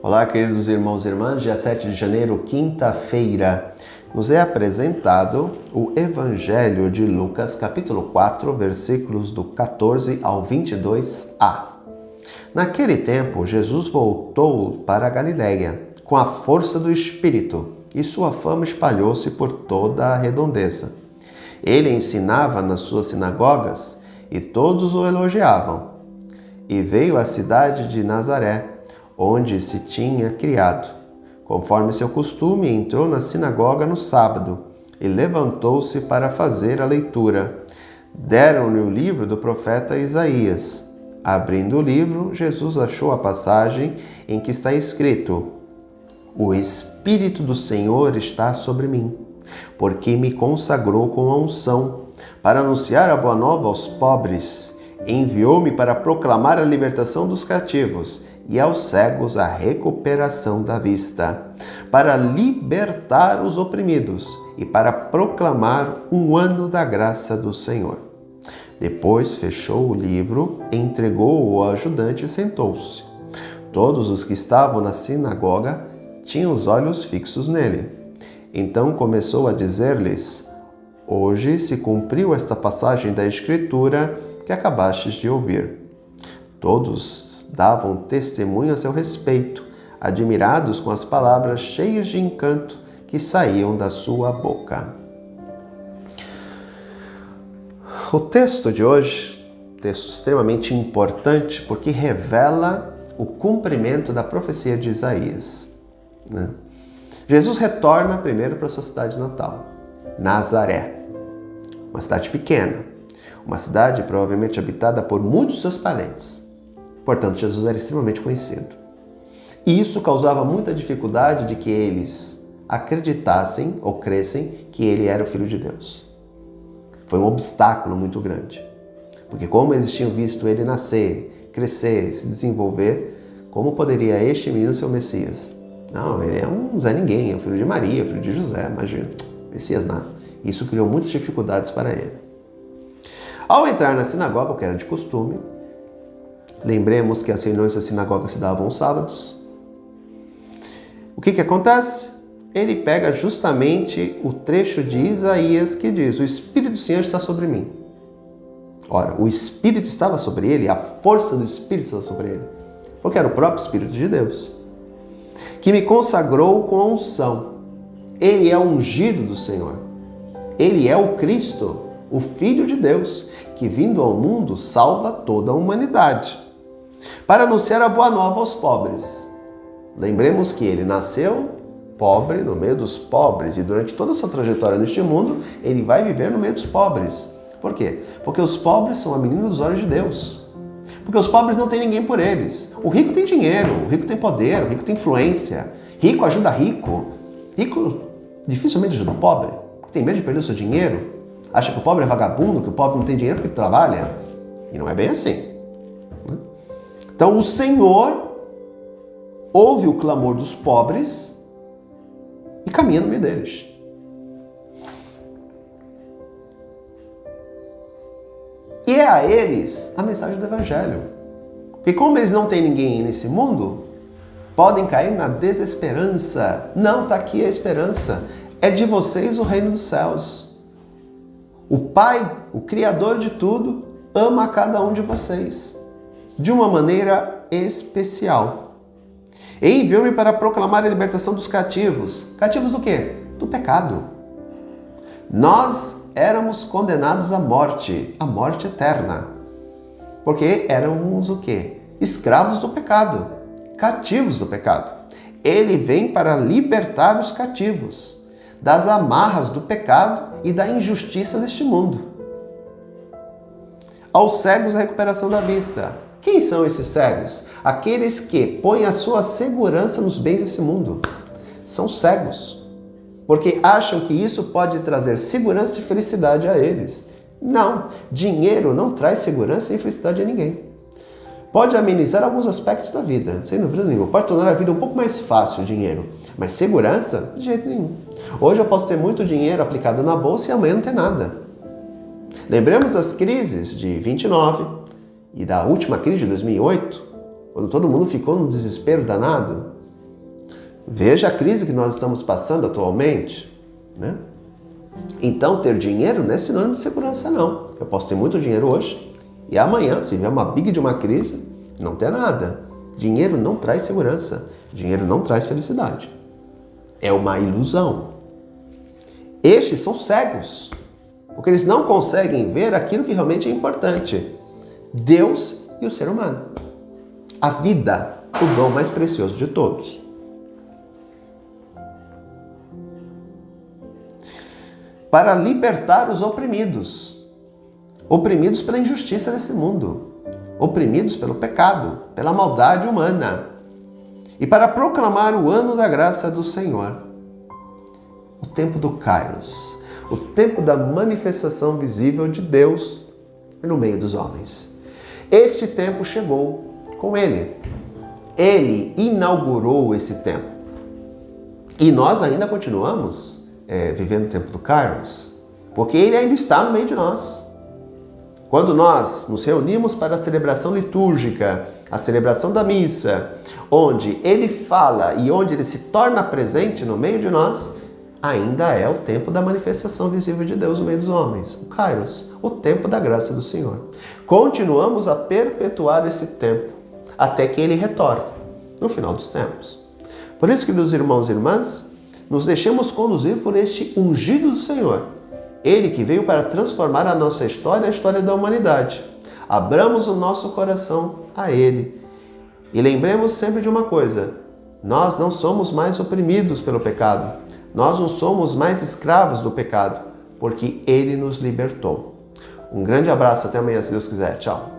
Olá, queridos irmãos e irmãs, dia 7 de janeiro, quinta-feira, nos é apresentado o Evangelho de Lucas, capítulo 4, versículos do 14 ao 22a. Naquele tempo, Jesus voltou para a Galiléia, com a força do Espírito, e sua fama espalhou-se por toda a redondeza. Ele ensinava nas suas sinagogas, e todos o elogiavam. E veio à cidade de Nazaré, onde se tinha criado. Conforme seu costume, entrou na sinagoga no sábado e levantou-se para fazer a leitura. Deram-lhe o livro do profeta Isaías. Abrindo o livro, Jesus achou a passagem em que está escrito: O Espírito do Senhor está sobre mim, porque me consagrou com a unção, para anunciar a boa nova aos pobres. Enviou-me para proclamar a libertação dos cativos e aos cegos a recuperação da vista, para libertar os oprimidos e para proclamar um ano da graça do Senhor. Depois fechou o livro, entregou-o ao ajudante e sentou-se. Todos os que estavam na sinagoga tinham os olhos fixos nele. Então começou a dizer-lhes: Hoje se cumpriu esta passagem da Escritura que acabastes de ouvir. Todos davam testemunho a seu respeito, admirados com as palavras cheias de encanto que saíam da sua boca. O texto de hoje, texto extremamente importante, porque revela o cumprimento da profecia de Isaías. Jesus retorna primeiro para a sua cidade natal, Nazaré, uma cidade pequena, uma cidade provavelmente habitada por muitos de seus parentes. Portanto, Jesus era extremamente conhecido. E isso causava muita dificuldade de que eles acreditassem ou crescem que ele era o Filho de Deus. Foi um obstáculo muito grande. Porque como eles tinham visto ele nascer, crescer, se desenvolver, como poderia este menino ser o Messias? Não, ele é um Zé Ninguém, é o filho de Maria, o filho de José, imagina. Messias nada. Isso criou muitas dificuldades para ele. Ao entrar na sinagoga, o que era de costume, lembremos que as reuniões da sinagoga se davam aos sábados. O que acontece? Ele pega justamente o trecho de Isaías que diz: O Espírito do Senhor está sobre mim. Ora, o Espírito estava sobre ele, a força do Espírito estava sobre ele, porque era o próprio Espírito de Deus, que me consagrou com a unção. Ele é o ungido do Senhor. Ele é o Cristo, o Filho de Deus, que vindo ao mundo salva toda a humanidade, para anunciar a boa nova aos pobres. Lembremos que ele nasceu pobre, no meio dos pobres, e durante toda a sua trajetória neste mundo, ele vai viver no meio dos pobres. Por quê? Porque os pobres são a menina dos olhos de Deus. Porque os pobres não têm ninguém por eles. O rico tem dinheiro, o rico tem poder, o rico tem influência. Rico ajuda rico. Rico dificilmente ajuda o pobre, porque tem medo de perder o seu dinheiro. Acha que o pobre é vagabundo, que o pobre não tem dinheiro porque trabalha. E não é bem assim. Então o Senhor ouve o clamor dos pobres e caminha no meio deles. E é a eles a mensagem do Evangelho. Porque como eles não têm ninguém nesse mundo, podem cair na desesperança. Não, está aqui a esperança. É de vocês o reino dos céus. O Pai, o Criador de tudo, ama a cada um de vocês, de uma maneira especial. E enviou-me para proclamar a libertação dos cativos. Cativos do quê? Do pecado. Nós éramos condenados à morte eterna. Porque éramos o quê? Escravos do pecado, cativos do pecado. Ele vem para libertar os cativos das amarras do pecado e da injustiça deste mundo. Aos cegos a recuperação da vista. Quem são esses cegos? Aqueles que põem a sua segurança nos bens desse mundo. São cegos, porque acham que isso pode trazer segurança e felicidade a eles. Não, dinheiro não traz segurança e felicidade a ninguém. Pode amenizar alguns aspectos da vida, sem dúvida nenhuma. Pode tornar a vida um pouco mais fácil o dinheiro, mas segurança, de jeito nenhum. Hoje eu posso ter muito dinheiro aplicado na bolsa e amanhã não ter nada. Lembremos das crises de 29 e da última crise de 2008, quando todo mundo ficou num desespero danado. Veja a crise que nós estamos passando atualmente, né? Então, ter dinheiro não é sinônimo de segurança, não. Eu posso ter muito dinheiro hoje e amanhã, se vier uma big de uma crise, não ter nada. Dinheiro não traz segurança. Dinheiro não traz felicidade. É uma ilusão. Estes são cegos, porque eles não conseguem ver aquilo que realmente é importante. Deus e o ser humano. A vida, o dom mais precioso de todos. Para libertar os oprimidos. Oprimidos pela injustiça desse mundo. Oprimidos pelo pecado, pela maldade humana. E para proclamar o ano da graça do Senhor. O tempo do Kairos. O tempo da manifestação visível de Deus no meio dos homens. Este tempo chegou com Ele. Ele inaugurou esse tempo. E nós ainda continuamos vivendo o tempo do Kairos, porque Ele ainda está no meio de nós. Quando nós nos reunimos para a celebração litúrgica, a celebração da missa, onde Ele fala e onde Ele se torna presente no meio de nós, ainda é o tempo da manifestação visível de Deus no meio dos homens, o Kairos, o tempo da graça do Senhor. Continuamos a perpetuar esse tempo até que Ele retorne, no final dos tempos. Por isso que, meus irmãos e irmãs, nos deixemos conduzir por este ungido do Senhor. Ele que veio para transformar a nossa história, a história da humanidade. Abramos o nosso coração a Ele. E lembremos sempre de uma coisa: nós não somos mais oprimidos pelo pecado. Nós não somos mais escravos do pecado, porque Ele nos libertou. Um grande abraço, até amanhã, se Deus quiser. Tchau.